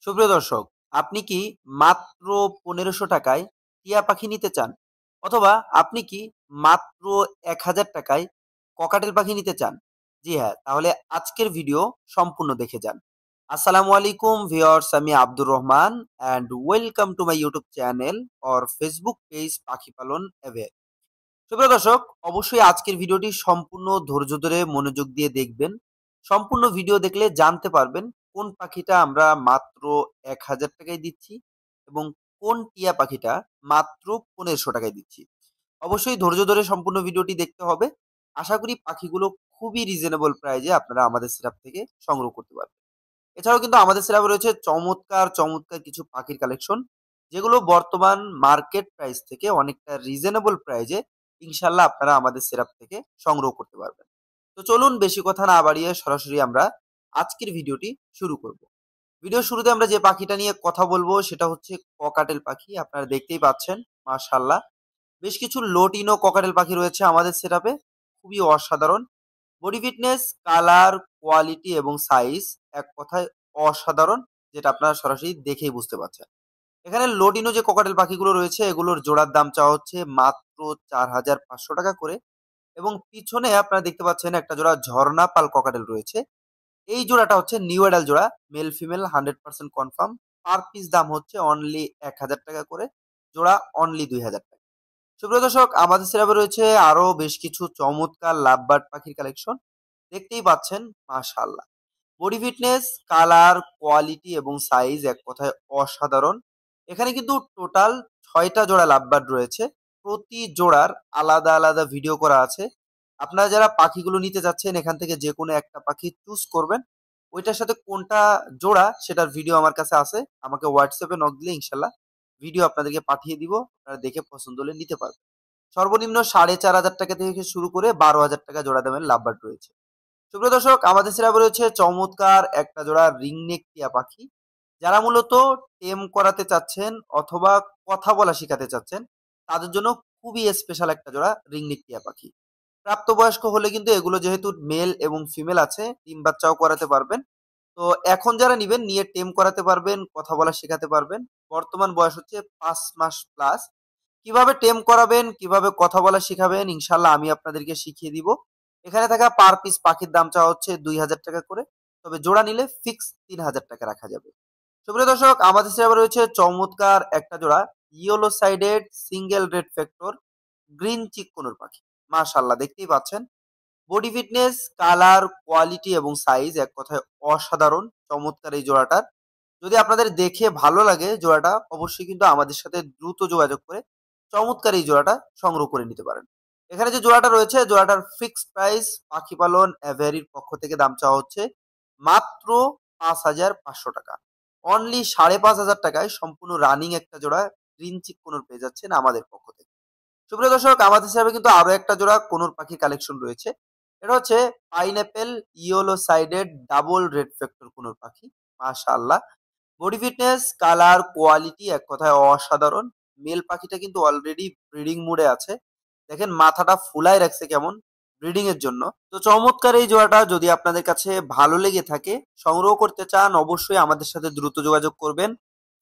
সুপ্রিয় দর্শক, আপনি কি মাত্র ১৫০০ টাকায় টিয়া পাখি নিতে চান? অথবা আপনি কি মাত্র ১,০০০ টাকায় ককাটেল পাখি নিতে চান? জি হ্যাঁ, তাহলে আজকের ভিডিও সম্পূর্ণ দেখে যান। আসসালামু আলাইকুম ভিউয়ার্স, আমি Abdur Rahman and welcome to my YouTube channel or Facebook page পাখি পালন এভে। সুপ্রিয় দর্শক, অবশ্যই আজকের ভিডিওটি সম্পূর্ণ ধৈর্য ধরে মনোযোগ দিয়ে দেখবেন। সম্পূর্ণ ভিডিও দেখলে জানতে পারবেন কোন পাখিটা আমরা মাত্র ১,০০০ টাকায় দিচ্ছি এবং কোন টিয়া পাখিটা মাত্র ১৫০০ টাকায় দিচ্ছি। অবশ্যই ধৈর্য ধরে সম্পূর্ণ ভিডিওটি দেখতে হবে। আশা করি পাখিগুলো খুবই রিজনেবল প্রাইজে আপনারা আমাদের সেটআপ থেকে সংগ্রহ করতে পারবেন। এছাড়াও কিন্তু আমাদের সেটআপে রয়েছে চমৎকার চমৎকার কিছু পাখির কালেকশন, যেগুলো বর্তমান মার্কেট প্রাইস থেকে অনেকটা রিজনেবল প্রাইজে ইনশাল্লাহ আপনারা আমাদের সেটআপ থেকে সংগ্রহ করতে পারবেন। তো চলুন বেশি কথা না বাড়িয়ে সরাসরি আমরা আজকের ভিডিওটি শুরু করব। ভিডিও শুরুতে আমরা যে পাখিটা নিয়ে কথা বলবো সেটা হচ্ছে ককাটেল পাখি। আপনারা দেখতেই পাচ্ছেন, মাশাআল্লাহ বেশ কিছু লোটিনো ককাটেল পাখি রয়েছে আমাদের সেটআপে। খুবই অসাধারণ বডি ফিটনেস, কালার, কোয়ালিটি এবং সাইজ এক কথায় অসাধারণ, যেটা আপনারা সরাসরি দেখেই বুঝতে পারছেন। এখানে লোডিনো যে ককাটেল পাখিগুলো রয়েছে এগুলোর জোড়ার দাম চাওয়া হচ্ছে মাত্র ৪,৫০০ টাকা করে। এবং পিছনে আপনারা দেখতে পাচ্ছেন একটা জোড়া ঝর্ণা পাল ককাটেল রয়েছে। এই জোড়াটা হচ্ছে নিউ অ্যাডাল্ট জোড়া, male female 100% confirm. Per piece দাম হচ্ছে অনলি ১,০০০ টাকা করে, জোড়া অনলি ২,০০০ টাকা। সুপ্রিয় দর্শক, আমাদের সেরাপে রয়েছে আরো বেশ কিছু চমৎকার লাভবার্ড পাখির কালেকশন। দেখতেই পাচ্ছেন, মাশাআল্লাহ বডি ফিটনেস, কালার, কোয়ালিটি এবং সাইজ এক কথায় অসাধারণ। এখানে কিন্তু টোটাল ৬টা জোড়া লাভবার্ড রয়েছে। প্রতি জোড়ার আলাদা আলাদা ভিডিও করা আছে। আপনারা যারা পাখিগুলো নিতে যাচ্ছেন এখান থেকে যে কোনো একটা পাখি চুজ করবেন। ওইটার সাথে কোনটা জোড়া সেটার ভিডিও আমার কাছে আছে। আমাকে হোয়াটসঅ্যাপে নক দিলে ইনশাল্লাহ ভিডিও আপনাদেরকে পাঠিয়ে দিব। আপনারা দেখে পছন্দ হলে নিতে পারবেন। সর্বনিম্ন ৪,৫০০ টাকা থেকে শুরু করে ১২,০০০ টাকা জোড়া দামের লাভবার্ড রয়েছে। সুপ্রিয় দর্শক, আমাদের সেরাপে রয়েছে চমৎকার একটা জোড়া রিংনেক টিয়া পাখি। যারা মূলত টেম করাতে চাচ্ছেন অথবা কথা বলা শেখাতে চাচ্ছেন, তাদের জন্য খুবই স্পেশাল একটা জোড়া রিংনেক টিয়া পাখি। প্রাপ্তবয়স্ক হলে কিন্তু এগুলো যেহেতু মেল এবং ফিমেল আছে, ডিম বাচ্চাও করাতে পারবেন। তো এখন যারা নিবেন নিয়ে টেম করাতে পারবেন, কথা বলা শেখাতে পারবেন। বর্তমান বয়স হচ্ছে ৫ মাস প্লাস। কিভাবে টেম করাবেন, কিভাবে কথা বলা শিখাবেন ইনশাল্লাহ আমি আপনাদেরকে শিখিয়ে দিব। এখানে থাকা পার পিস পাখির দাম চাওয়া হচ্ছে ২,০০০ টাকা করে। তবে জোড়া নিলে ফিক্স ৩,০০০ টাকা রাখা যাবে। সুপ্রিয় দর্শক, আমাদের সেবা রয়েছে চমৎকার একটা জোড়া yellow sided single red factor green cheek conure পাখি। মাশাআল্লাহ দেখতেই পাচ্ছেন, বডি ফিটনেস, কালার, কোয়ালিটি এবং সাইজ এক কথায় অসাধারণ। চমৎকার এই জোড়াটার যদি আপনাদের দেখে ভালো লাগে জোড়াটা, অবশ্যই কিন্তু আমাদের সাথে দ্রুত যোগাযোগ করে চমৎকার এই জোড়াটা সংগ্রহ করে নিতে পারেন। এখানে যে জোড়াটা রয়েছে জোড়াটার ফিক্সড প্রাইস পাখি পালন অ্যাভেরির পক্ষ থেকে দাম চাওয়া হচ্ছে মাত্র ৫,৫০০ টাকা। অনলি ৫,৫০০ টাকায় সম্পূর্ণ রানিং একটা জোড়া গ্রিন চিক কোনোর পেয়ে যাচ্ছেন আমাদের পক্ষ থেকে। সুপ্রিয় দর্শক, আমাদের হিসাবে কিন্তু আরো একটা জোড়া কোনোর পাখির কালেকশন রয়েছে। এটা হচ্ছে pineapple yellow sided double red factor conure পাখি। মাশাআল্লাহ বডি ফিটনেস, কালার, কোয়ালিটি এক কথায় অসাধারণ। মেল পাখিটা কিন্তু অলরেডি ব্রিডিং মুডে আছে। দেখেন মাথাটা ফুলায় রাখছে কেমন, ব্রিডিং এর জন্য। তো চমৎকার এই জোড়াটা যদি আপনাদের কাছে ভালো লেগে থাকে, সংগ্রহ করতে চান, অবশ্যই আমাদের সাথে দ্রুত যোগাযোগ করবেন।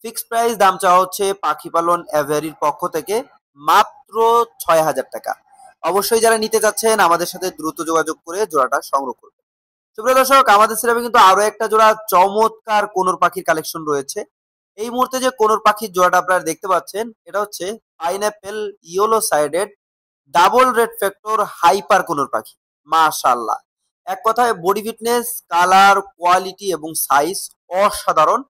ফিক্সড প্রাইস দাম চাওয়া হচ্ছে পাখি পালন অ্যাভেরির পক্ষ থেকে মাত্র ৬,০০০ টাকা। অবশ্যই যারা নিতে চাচ্ছেন আমাদের সাথে দ্রুত যোগাযোগ করে জোড়াটা সংগ্রহ করবেন। সুপ্রিয় দর্শক, আমাদের সেরাপে কিন্তু আরো একটা জোড়া চমৎকার কোনোর পাখির কালেকশন রয়েছে। এই মুহূর্তে যে কোনোর পাখির জোড়াটা আপনারা দেখতে পাচ্ছেন এটা হচ্ছে pineapple yellow sided double red factor hyper conure পাখি। মাশাআল্লাহ এক কথায় বডি ফিটনেস, কালার, কোয়ালিটি এবং সাইজ অসাধারণ।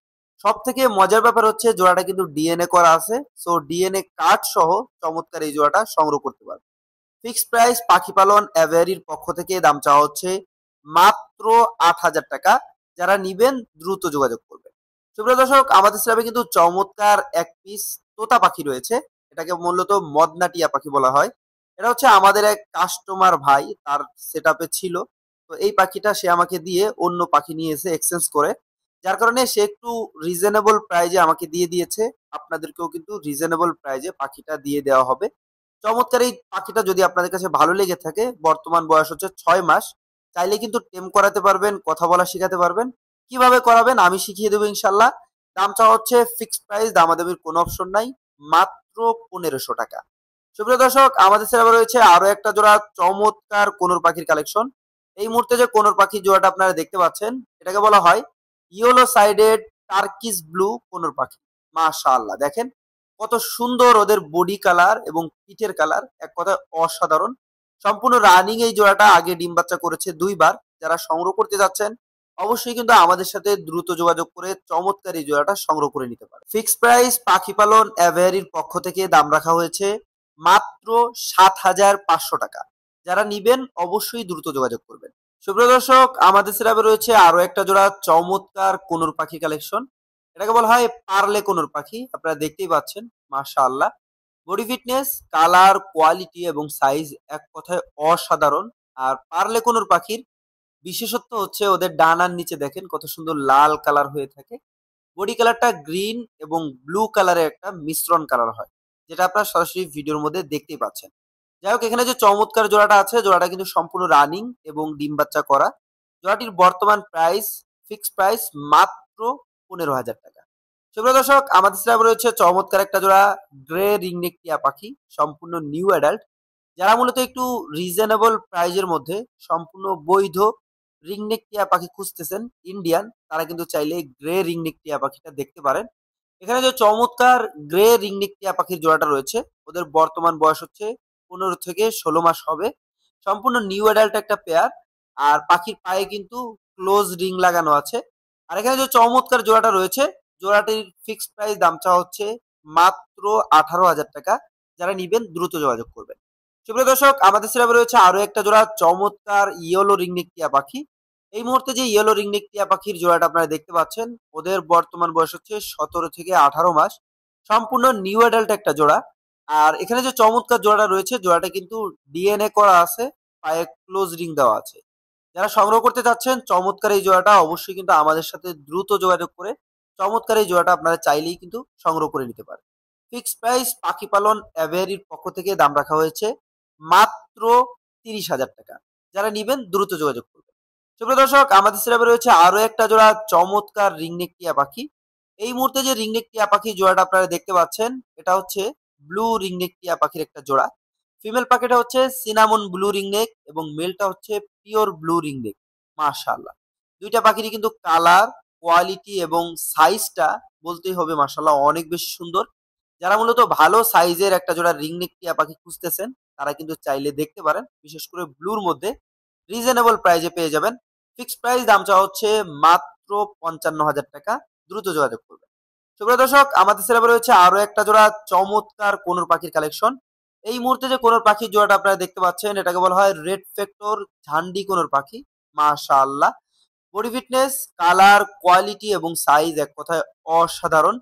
সব থেকে মজার ব্যাপার হচ্ছে জোড়াটা কিন্তু ডিএনএ করা আছে। সো ডিএনএ কার্ড সহ চমৎকার এই জোড়াটা সংগ্রহ করতে পারবে। ফিক্সড প্রাইস পাখি পালন অ্যাভেরির পক্ষ থেকে দাম চাওয়া হচ্ছে মাত্র ৮,০০০ টাকা। যারা নিবেন দ্রুত যোগাযোগ করবেন। সুপ্রিয় দর্শক, আমাদের স্ল্যাবে কিন্তু চমৎকার এক পিস তোতা পাখি রয়েছে। এটাকে মূলত মদনা টিয়া পাখি বলা হয়। এটা হচ্ছে আমাদের এক কাস্টমার ভাই, তার সেটআপে ছিল। তো এই পাখিটা সে আমাকে দিয়ে অন্য পাখি নিয়ে এসে এক্সচেঞ্জ করে, যার কারণে সে একটু রিজনেবল প্রাইজে আমাকে দিয়ে দিয়েছে। আপনাদেরকেও কিন্তু রিজনেবল প্রাইজে পাখিটা দিয়ে দেওয়া হবে। চমৎকার এই পাখিটা যদি আপনাদের কাছে ভালো লেগে থাকে, বর্তমান বয়স হচ্ছে ৬ মাস। চাইলে কিন্তু টেম করাতে পারবেন, কথা বলা শেখাতে পারবেন। কিভাবে করাবেন আমি শিখিয়ে দেবো ইনশাল্লাহ। দাম চাওয়া হচ্ছে ফিক্সড প্রাইস, দামাদামির কোনো অপশন নাই, মাত্র 1500 টাকা। সুপ্রিয় দর্শক, আমাদের সেরা রয়েছে আরো একটা জোড়া চমৎকার কোনোর পাখির কালেকশন। এই মুহূর্তে যে কোনোর পাখির জোড়াটা আপনারা দেখতে পাচ্ছেন, এটাকে বলা হয় ইয়েলো সাইডেড টার্কিস ব্লু কোনোর পাখি। মাশাআল্লাহ, দেখেন কত সুন্দর ওদের বডি কালার এবং পিঠের কালার, এক কথায় অসাধারণ। সম্পূর্ণ রানিং এই জোড়াটা আগে ডিম বাচ্চা করেছে 2 বার। যারা সংগ্রহ করতে যাচ্ছেন অবশ্যই কিন্তু আমাদের সাথে দ্রুত যোগাযোগ করে চমৎকার এই জোড়াটা সংগ্রহ করে নিতে পারে। ফিক্সড প্রাইস পাখি পালন অ্যাভেয়ারির পক্ষ থেকে দাম রাখা হয়েছে মাত্র 7500 টাকা। যারা নিবেন অবশ্যই দ্রুত যোগাযোগ করবেন। সুপ্রিয় দর্শক, আমাদের সিরাপে রয়েছে আরো একটা জোড়া চমৎকার কোনোর পাখি কালেকশন। এটাকে বলা হয় পার্লে কোনোর পাখি। আপনারা দেখতেই পাচ্ছেন, মাশাআল্লাহ, বডি ফিটনেস, কালার, কোয়ালিটি এবং সাইজ এক কথায় অসাধারণ। আর পার্লে কোনোর পাখির বিশেষত্ব হচ্ছে ওদের ডানার নিচে দেখেন কত সুন্দর লাল কালার হয়ে থাকে। বডি কালারটা গ্রিন এবং ব্লু কালারের একটা মিশ্রণ কালার হয়, যেটা আপনারা সরাসরি ভিডিওর মধ্যে দেখতেই পাচ্ছেন। যাই হোক, এখানে যে চমৎকার জোড়াটা আছে, জোড়াটা কিন্তু সম্পূর্ণ রানিং এবং ডিম বাচ্চা করা। জোড়াটির বর্তমান প্রাইস, ফিক্সড প্রাইস মাত্র 15,000 টাকা। সুপ্রিয় দর্শক, আমাদের সাথে রয়েছে চমৎকার একটা জোড়া গ্রে রিংনেক টিয়া পাখি, সম্পূর্ণ নিউ অ্যাডাল্ট। যারা মূলত একটু রিজনেবল প্রাইজের মধ্যে সম্পূর্ণ বৈধ রিংনেক টিয়া পাখি খুঁজতেছেন ইন্ডিয়ান, তারা কিন্তু চাইলে গ্রে রিংনেক টিয়া পাখিটা দেখতে পারেন। এখানে যে চমৎকার গ্রে রিংনেক টিয়া পাখির জোড়াটা রয়েছে, ওদের বর্তমান বয়স হচ্ছে 15 থেকে 16 মাস হবে। সম্পূর্ণ নিউ অ্যাডাল্ট একটা পেয়ার। আর পাখির পায়ে কিন্তু ক্লোজ রিং লাগানো আছে। আর এখানে যে চমৎকার জোড়াটা রয়েছে, জোড়াটির ফিক্সড প্রাইস দাম চাওয়া হচ্ছে মাত্র 18,000 টাকা। যারা নিবেন দ্রুত যোগাযোগ করবেন। সুপ্রিয় দর্শক, আমাদের সিরাপে রয়েছে আরো একটা জোড়া চমৎকার ইয়েলো রিংনেক টিয়া পাখি। এই মুহূর্তে যে ইয়েলো রিংনেক টিয়া পাখির জোড়াটা আপনারা দেখতে পাচ্ছেন, ওদের বর্তমান বয়স হচ্ছে 17 থেকে 18 মাস। সম্পূর্ণ নিউ অ্যাডাল্ট একটা জোড়া। আর এখানে যে চমৎকার জোড়াটা রয়েছে, জোড়াটা কিন্তু ডিএনএ করা আছে, পায়ে ক্লোজ রিং দেওয়া আছে। যারা সংগ্রহ করতে চাচ্ছেন চমৎকার এই জোড়াটা, অবশ্যই কিন্তু আমাদের সাথে দ্রুত যোগাযোগ করে চমৎকার এই জোড়াটা আপনারা চাইলেই কিন্তু সংগ্রহ করে নিতে পারেন। ফিক্সড প্রাইস পাখি পালন অ্যাভেয়ারির পক্ষ থেকে দাম রাখা হয়েছে মাত্র 30,000 টাকা। যারা নিবেন দ্রুত যোগাযোগ করবেন। সুপ্রিয় দর্শক, আমাদের সিরাপে রয়েছে আরো একটা জোড়া চমৎকার রিংনেক টিয়া পাখি। এই মুহূর্তে যে রিংনেক টিয়া পাখি জোড়াটা আপনারা দেখতে পাচ্ছেন, এটা হচ্ছে ব্লু রিংনেক টিয়া পাখির একটা জোড়া। ফিমেল পাখিটা হচ্ছে সিনামন ব্লু রিংনেক এবং মেলটা হচ্ছে পিওর ব্লু রিংনেক। মাশাআল্লাহ, দুইটা পাখিরই কিন্তু কালার, কোয়ালিটি এবং সাইজটা বলতেই হবে মাশাআল্লাহ অনেক বেশি সুন্দর। যারা মূলত ভালো সাইজের একটা জোড়া রিংনেক টিয়া পাখি খুঁজতেছেন, তারা কিন্তু চাইলে দেখতে পারেন। বিশেষ করে ব্লুর মধ্যে রিজনেবল প্রাইজে পেয়ে যাবেন। ফিক্সড প্রাইস দাম চাওয়া হচ্ছে মাত্র 55,000 টাকা। দ্রুত যোগাযোগ করবেন। সুপ্রিয় দর্শক, আমাদের সিলেবে রয়েছে আরো একটা জোড়া চমৎকার কোনোর পাখির কালেকশন। এই মুহূর্তে যে কোনোর পাখির জোড়াটা আপনারা দেখতে পাচ্ছেন, এটাকে বলা হয় রেড ফ্যাক্টর ঝান্ডি কোনোর পাখি। মাশাআল্লাহ, বডি ফিটনেস, কালার, কোয়ালিটি এবং সাইজ এক কথায় অসাধারণ।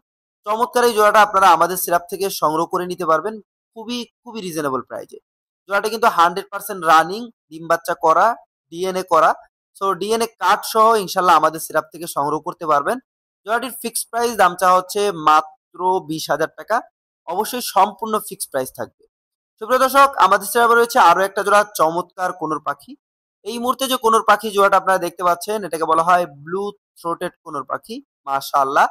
চমৎকার এই জোড়াটা আপনারা আমাদের সিরাপ থেকে সংগ্রহ করে নিতে পারবেন খুবই খুবই রিজনেবল প্রাইজে। জোড়াটা কিন্তু 100% রানিং, ডিম বাচ্চা করা, ডিএনএ করা। সো ডিএনএ কার্ড সহ ইনশাল্লাহ আমাদের সিরাপ থেকে সংগ্রহ করতে পারবেন। জোড়াটির ফিক্সড প্রাইস দাম চাওয়া হচ্ছে মাত্র 20,000 টাকা। অবশ্যই সম্পূর্ণ ফিক্সড প্রাইস থাকবে। সুপ্রিয় দর্শক, আমাদের সিরাপে রয়েছে আরো একটা জোড়া চমৎকার কোনোর পাখি। এই মুহূর্তে যে কোনোর পাখি জোড়াটা আপনারা দেখতে পাচ্ছেন, এটাকে বলা হয় ব্লু থ্রোটেড কোনোর পাখি। মাশাআল্লাহ,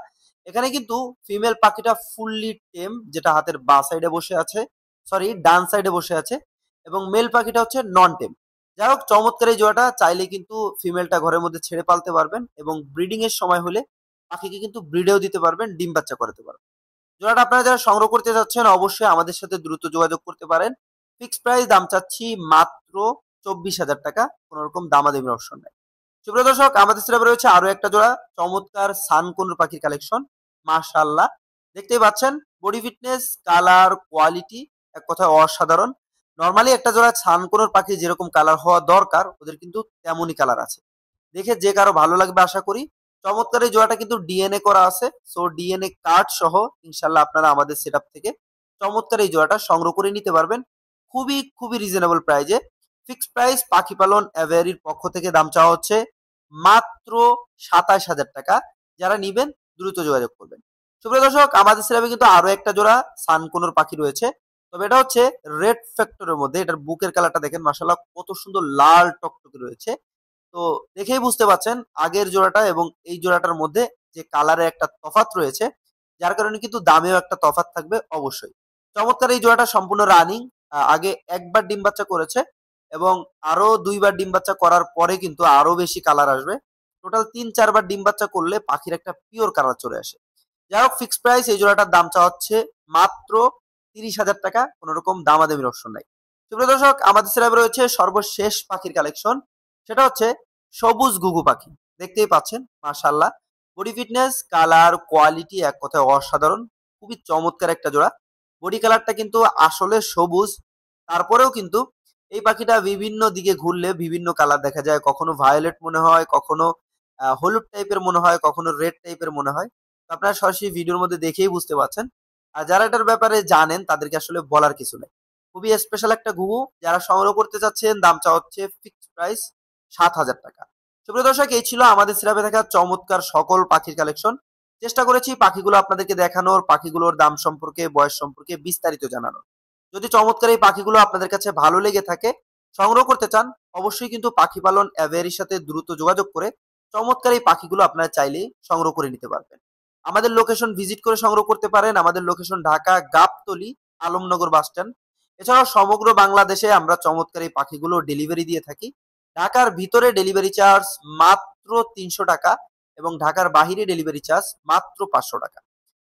এখানে কিন্তু ফিমেল পাখিটা ফুললি টেম, যেটা হাতের বাঁ সাইডে বসে আছে, সরি ডান সাইডে বসে আছে, এবং মেল পাখিটা হচ্ছে নন টেম। যাই হোক, চমৎকার এই জোড়াটা চাইলে কিন্তু ফিমেলটা ঘরের মধ্যে ছেড়ে পালতে পারবেন এবং ব্রিডিং এর সময় হলে পাখিকে কিন্তু ব্রিডেও দিতে পারবেন, ডিম বাচ্চা করাতে পারবেন। জোড়াটা আপনারা যারা সংগ্রহ করতে চাচ্ছেন অবশ্যই আমাদের সাথে দ্রুত যোগাযোগ করতে পারেন। ফিক্সড প্রাইস দাম চাচ্ছি মাত্র 24,000 টাকা। কোনো রকম দামাদামির অপশন নাই। সুপ্রিয় দর্শক, আমাদের সিলেবে রয়েছে আরো একটা জোড়া চমৎকার সান কোনোর পাখির কালেকশন। মাশাআল্লাহ, দেখতেই পাচ্ছেন বডি ফিটনেস, কালার, কোয়ালিটি এক কথায় অসাধারণ। নর্মালি একটা জোড়া সান কোনোর পাখি যেরকম কালার হওয়া দরকার, ওদের কিন্তু তেমনই কালার আছে। দেখে যে কারো ভালো লাগবে আশা করি। চমৎকার এই জোড়াটা কিন্তু ডিএনএ করা আছে। সো ডিএনএ কার্ড সহ ইনশাল্লাহ আপনারা আমাদের সেটআপ থেকে চমৎকার এই জোড়াটা সংগ্রহ করে নিতে পারবেন খুবই খুবই রিজনেবল প্রাইজে। ফিক্সড প্রাইস পাখি পালন অ্যাভেয়ারির পক্ষ থেকে দাম চাওয়া হচ্ছে মাত্র 27,000 টাকা। যারা নিবেন দ্রুত যোগাযোগ করবেন। সুপ্রিয় দর্শক, আমাদের সিরাপে কিন্তু আরো একটা জোড়া সানকোনোর পাখি রয়েছে। তবে এটা হচ্ছে রেড ফ্যাক্টরের মধ্যে। এটার বুকের কালারটা দেখেন মাশাআল্লাহ কত সুন্দর লাল টকটকে রয়েছে। তো দেখেই বুঝতে পারছেন আগের জোড়াটা এবং এই জোড়াটার মধ্যে যে কালারে একটা তফাৎ রয়েছে, যার কারণে কিন্তু দামেও একটা তফাৎ থাকবে অবশ্যই। চমৎকার এই জোড়াটা সম্পূর্ণ রানিং। আগে একবার ডিম বাচ্চা করেছে এবং আরো 2বার ডিম বাচ্চা করার পরে কিন্তু আরো বেশি কালার আসবে। টোটাল 3-4বার ডিম বাচ্চা করলে পাখির একটা পিওর কালার চলে আসে। যাই হোক, ফিক্সড প্রাইস এই জোড়াটার দাম চাওয়া হচ্ছে মাত্র 30,000 টাকা। কোনো রকম দামাদামির অপশন নাই। সুপ্রিয় দর্শক, আমাদের সিলেবে রয়েছে সর্বশেষ পাখির কালেকশন। সেটা হচ্ছে সবুজ ঘুঘু পাখি। দেখতেই পাচ্ছেন, মাশাআল্লাহ, বডি ফিটনেস, কালার, কোয়ালিটি এক কথায় অসাধারণ। খুবই চমৎকার একটা জোড়া। বডি কালারটা কিন্তু আসলে সবুজ, তারপরেও কিন্তু এই পাখিটা বিভিন্ন দিকে ঘুরলে বিভিন্ন কালার দেখা যায়। কখনো ভায়োলেট মনে হয়, কখনো হলুদ টাইপের মনে হয়, কখনো রেড টাইপের মনে হয়। তো আপনারা সরাসরি ভিডিওর মধ্যে দেখেই বুঝতে পারছেন। আর যারা এটার ব্যাপারে জানেন তাদেরকে আসলে বলার কিছু নেই। খুবই স্পেশাল একটা ঘুঘু। যারা সংগ্রহ করতে চাচ্ছেন, দাম চাওয়া হচ্ছে ফিক্সড প্রাইস 7,000 টাকা। সুপ্রিয় দর্শক, এই ছিল আমাদের সিরাপে থাকা চমৎকার সকল পাখির কালেকশন। চেষ্টা করেছি পাখিগুলো আপনাদেরকে দেখানোর, পাখিগুলোর দাম সম্পর্কে, বয়স সম্পর্কে বিস্তারিত জানানোর। যদি চমৎকার এই পাখিগুলো আপনাদের কাছে ভালো লেগে থাকে, সংগ্রহ করতে চান, অবশ্যই কিন্তু পাখি পালন অ্যাভেরির সাথে দ্রুত যোগাযোগ করে চমৎকার এই পাখিগুলো আপনারা চাইলেই সংগ্রহ করে নিতে পারবেন। আমাদের লোকেশন ভিজিট করে সংগ্রহ করতে পারেন। আমাদের লোকেশন ঢাকা গাবতলী, আলমনগর বাসস্ট্যান্ড। এছাড়াও সমগ্র বাংলাদেশে আমরা চমৎকার এই পাখিগুলো ডেলিভারি দিয়ে থাকি। ঢাকার ভিতরে ডেলিভারি চার্জ মাত্র 300 টাকা এবং ঢাকার বাহিরে ডেলিভারি চার্জ মাত্র 500 টাকা।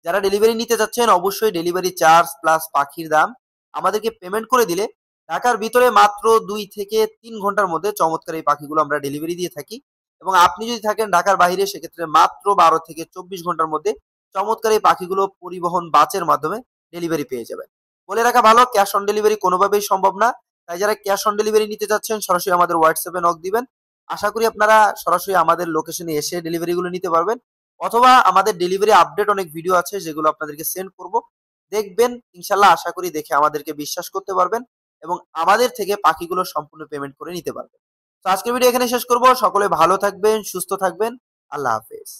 যারা ডেলিভারি নিতে যাচ্ছেন, অবশ্যই ডেলিভারি চার্জ প্লাস পাখির দাম আমাদেরকে পেমেন্ট করে দিলে ঢাকার ভিতরে মাত্র 2 থেকে 3 ঘন্টার মধ্যে চমৎকার এই পাখিগুলো আমরা ডেলিভারি দিয়ে থাকি। এবং আপনি যদি থাকেন ঢাকার বাইরে, সেক্ষেত্রে মাত্র 12 থেকে 24 ঘন্টার মধ্যে চমৎকার এই পাখিগুলো পরিবহন বাসের মাধ্যমে ডেলিভারি পেয়ে যাবেন। বলে রাখা ভালো, ক্যাশ অন ডেলিভারি কোনোভাবেই সম্ভব না। তাই যারা ক্যাশ অন ডেলিভারি নিতে চাচ্ছেন, সরাসরি আমাদের হোয়াটসঅ্যাপে নক দিবেন। আশা করি আপনারা সরাসরি আমাদের লোকেশনে এসে ডেলিভারিগুলো নিতে পারবেন। অথবা আমাদের ডেলিভারি আপডেট অনেক ভিডিও আছে, যেগুলো আপনাদেরকে সেন্ড করব। দেখবেন, ইনশাল্লাহ আশা করি দেখে আমাদেরকে বিশ্বাস করতে পারবেন এবং আমাদের থেকে পাখিগুলো সম্পূর্ণ পেমেন্ট করে নিতে পারবেন। তো আজকের ভিডিও এখানে শেষ করব। সকলে ভালো থাকবেন, সুস্থ থাকবেন। আল্লাহ হাফেজ।